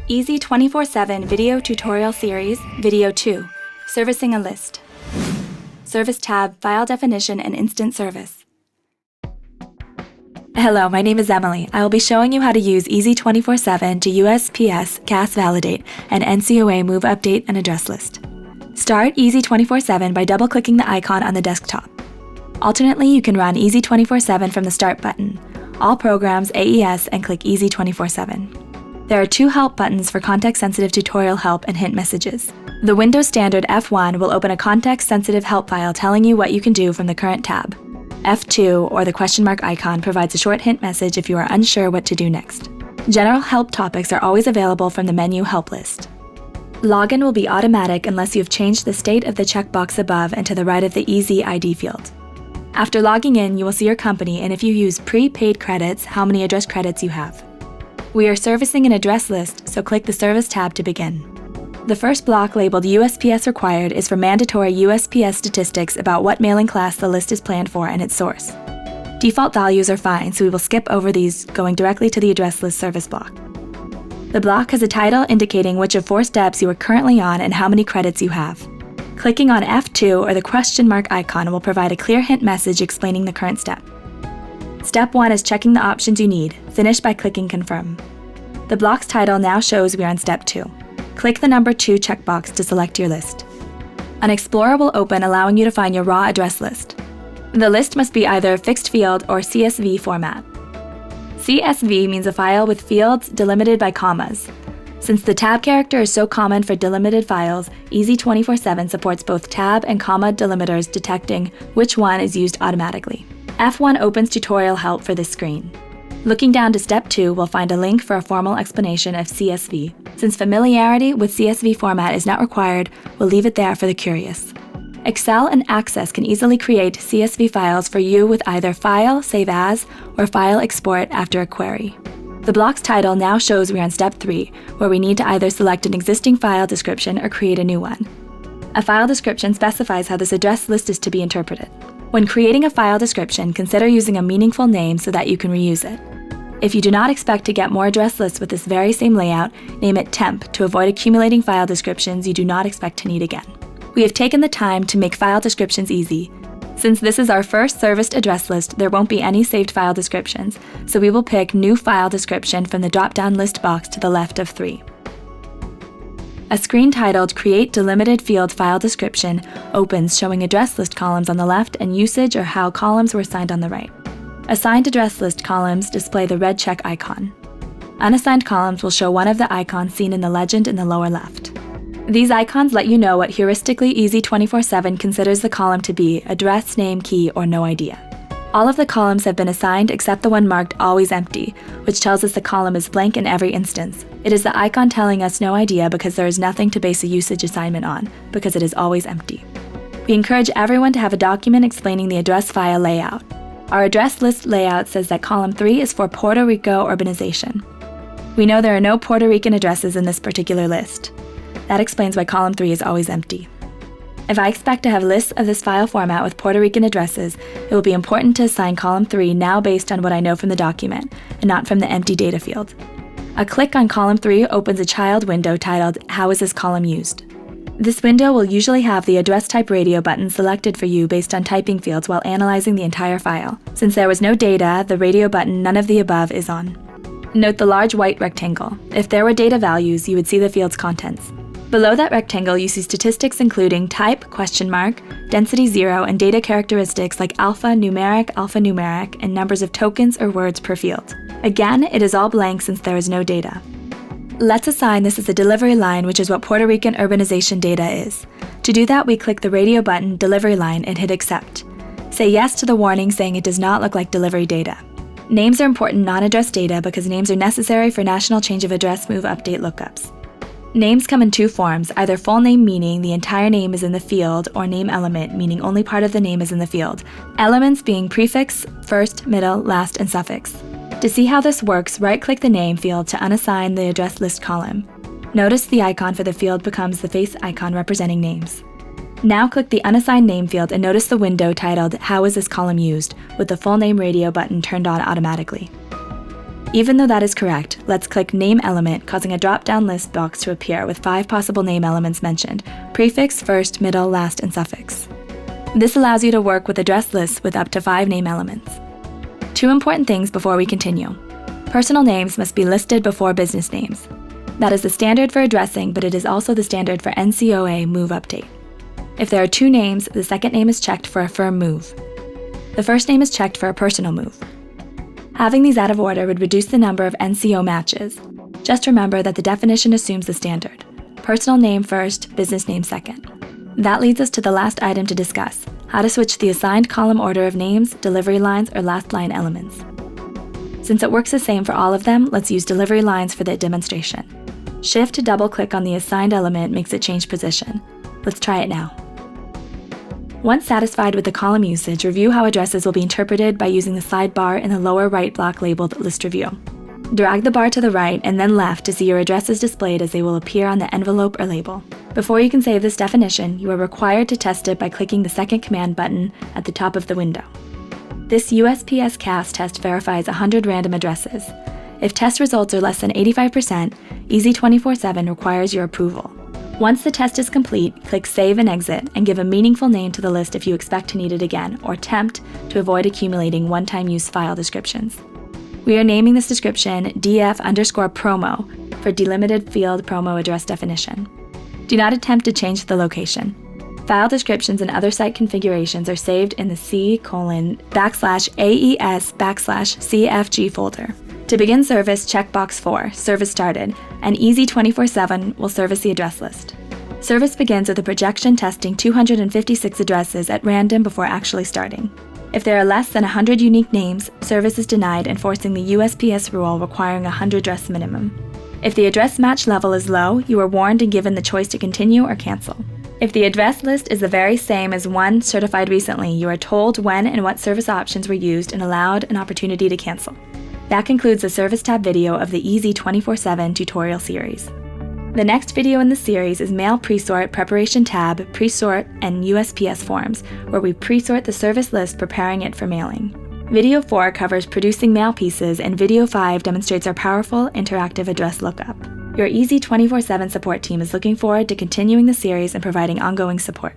Easy 24/7 Video Tutorial Series, Video 2, Servicing a List. Service tab, File Definition and Instant Service. Hello, my name is Emily. I will be showing you how to use Easy 24/7 to USPS CAS Validate and NCOA Move Update an Address List. Start Easy 24/7 by double-clicking the icon on the desktop. Alternately, you can run Easy 24/7 from the Start button, All Programs, AES, and click Easy 24/7. There are two help buttons for context-sensitive tutorial help and hint messages. The Windows Standard F1 will open a context-sensitive help file telling you what you can do from the current tab. F2, or the question mark icon, provides a short hint message if you are unsure what to do next. General help topics are always available from the menu Help list. Login will be automatic unless you have changed the state of the checkbox above and to the right of the Easy ID field. After logging in, you will see your company and if you use prepaid credits, how many address credits you have. We are servicing an address list, so click the Service tab to begin. The first block labeled USPS Required is for mandatory USPS statistics about what mailing class the list is planned for and its source. Default values are fine, so we will skip over these, going directly to the address list service block. The block has a title indicating which of 4 steps you are currently on and how many credits you have. Clicking on F2 or the question mark icon will provide a clear hint message explaining the current step. Step 1 is checking the options you need. Finish by clicking Confirm. The block's title now shows we are on Step 2. Click the number 2 checkbox to select your list. An Explorer will open, allowing you to find your raw address list. The list must be either fixed field or CSV format. CSV means a file with fields delimited by commas. Since the tab character is so common for delimited files, Easy 24/7 supports both tab and comma delimiters, detecting which one is used automatically. F1 opens tutorial help for this screen. Looking down to Step 2, we'll find a link for a formal explanation of CSV. Since familiarity with CSV format is not required, we'll leave it there for the curious. Excel and Access can easily create CSV files for you with either File, Save As, or File Export after a query. The block's title now shows we're on Step 3, where we need to either select an existing file description or create a new one. A file description specifies how this address list is to be interpreted. When creating a file description, consider using a meaningful name so that you can reuse it. If you do not expect to get more address lists with this very same layout, name it Temp to avoid accumulating file descriptions you do not expect to need again. We have taken the time to make file descriptions easy. Since this is our first serviced address list, there won't be any saved file descriptions, so we will pick New File Description from the drop-down list box to the left of 3. A screen titled Create Delimited Field File Description opens, showing address list columns on the left and usage or how columns were assigned on the right. Assigned address list columns display the red check icon. Unassigned columns will show one of the icons seen in the legend in the lower left. These icons let you know what heuristically Easy 24/7 considers the column to be: address, name, key, or no idea. All of the columns have been assigned except the one marked Always Empty, which tells us the column is blank in every instance. It is the icon telling us no idea because there is nothing to base a usage assignment on, because it is always empty. We encourage everyone to have a document explaining the address file layout. Our address list layout says that column 3 is for Puerto Rico urbanization. We know there are no Puerto Rican addresses in this particular list. That explains why column 3 is always empty. If I expect to have lists of this file format with Puerto Rican addresses, it will be important to assign column 3 now based on what I know from the document, and not from the empty data field. A click on column 3 opens a child window titled How is this column used? This window will usually have the address type radio button selected for you based on typing fields while analyzing the entire file. Since there was no data, the radio button None of the Above is on. Note the large white rectangle. If there were data values, you would see the field's contents. Below that rectangle, you see statistics including type, question mark, density 0, and data characteristics like alphanumeric, and numbers of tokens or words per field. Again, it is all blank since there is no data. Let's assign this as a delivery line, which is what Puerto Rican urbanization data is. To do that, we click the radio button Delivery Line and hit Accept. Say yes to the warning saying it does not look like delivery data. Names are important non-address data because names are necessary for national change of address move update lookups. Names come in 2 forms, either full name meaning the entire name is in the field, or name element meaning only part of the name is in the field, elements being prefix, first, middle, last, and suffix. To see how this works, right-click the name field to unassign the address list column. Notice the icon for the field becomes the face icon representing names. Now click the unassigned name field and notice the window titled How is this column used, with the full name radio button turned on automatically. Even though that is correct, let's click Name Element, causing a drop-down list box to appear with 5 possible name elements mentioned: prefix, first, middle, last, and suffix. This allows you to work with address lists with up to 5 name elements. 2 important things before we continue. Personal names must be listed before business names. That is the standard for addressing, but it is also the standard for NCOA move update. If there are 2 names, the second name is checked for a firm move. The first name is checked for a personal move. Having these out of order would reduce the number of NCO matches. Just remember that the definition assumes the standard: personal name first, business name second. That leads us to the last item to discuss: how to switch the assigned column order of names, delivery lines, or last line elements. Since it works the same for all of them, let's use delivery lines for the demonstration. Shift to double-click on the assigned element makes it change position. Let's try it now. Once satisfied with the column usage, review how addresses will be interpreted by using the sidebar in the lower right block labeled List Review. Drag the bar to the right and then left to see your addresses displayed as they will appear on the envelope or label. Before you can save this definition, you are required to test it by clicking the second command button at the top of the window. This USPS CAS test verifies 100 random addresses. If test results are less than 85%, Easy247 requires your approval. Once the test is complete, click Save and Exit and give a meaningful name to the list if you expect to need it again, or Tempt to avoid accumulating one-time use file descriptions. We are naming this description DF_promo for delimited field promo address definition. Do not attempt to change the location. File descriptions and other site configurations are saved in the C:\AES\CFG folder. To begin service, check box 4, Service Started, and Easy247 will service the address list. Service begins with a projection testing 256 addresses at random before actually starting. If there are less than 100 unique names, service is denied, enforcing the USPS rule requiring a 100 address minimum. If the address match level is low, you are warned and given the choice to continue or cancel. If the address list is the very same as one certified recently, you are told when and what service options were used and allowed an opportunity to cancel. That concludes the Service Tab video of the Easy247 tutorial series. The next video in the series is Mail Presort, Preparation Tab, Presort, and USPS Forms, where we presort the service list, preparing it for mailing. Video 4 covers producing mail pieces, and Video 5 demonstrates our powerful interactive address lookup. Your Easy247 support team is looking forward to continuing the series and providing ongoing support.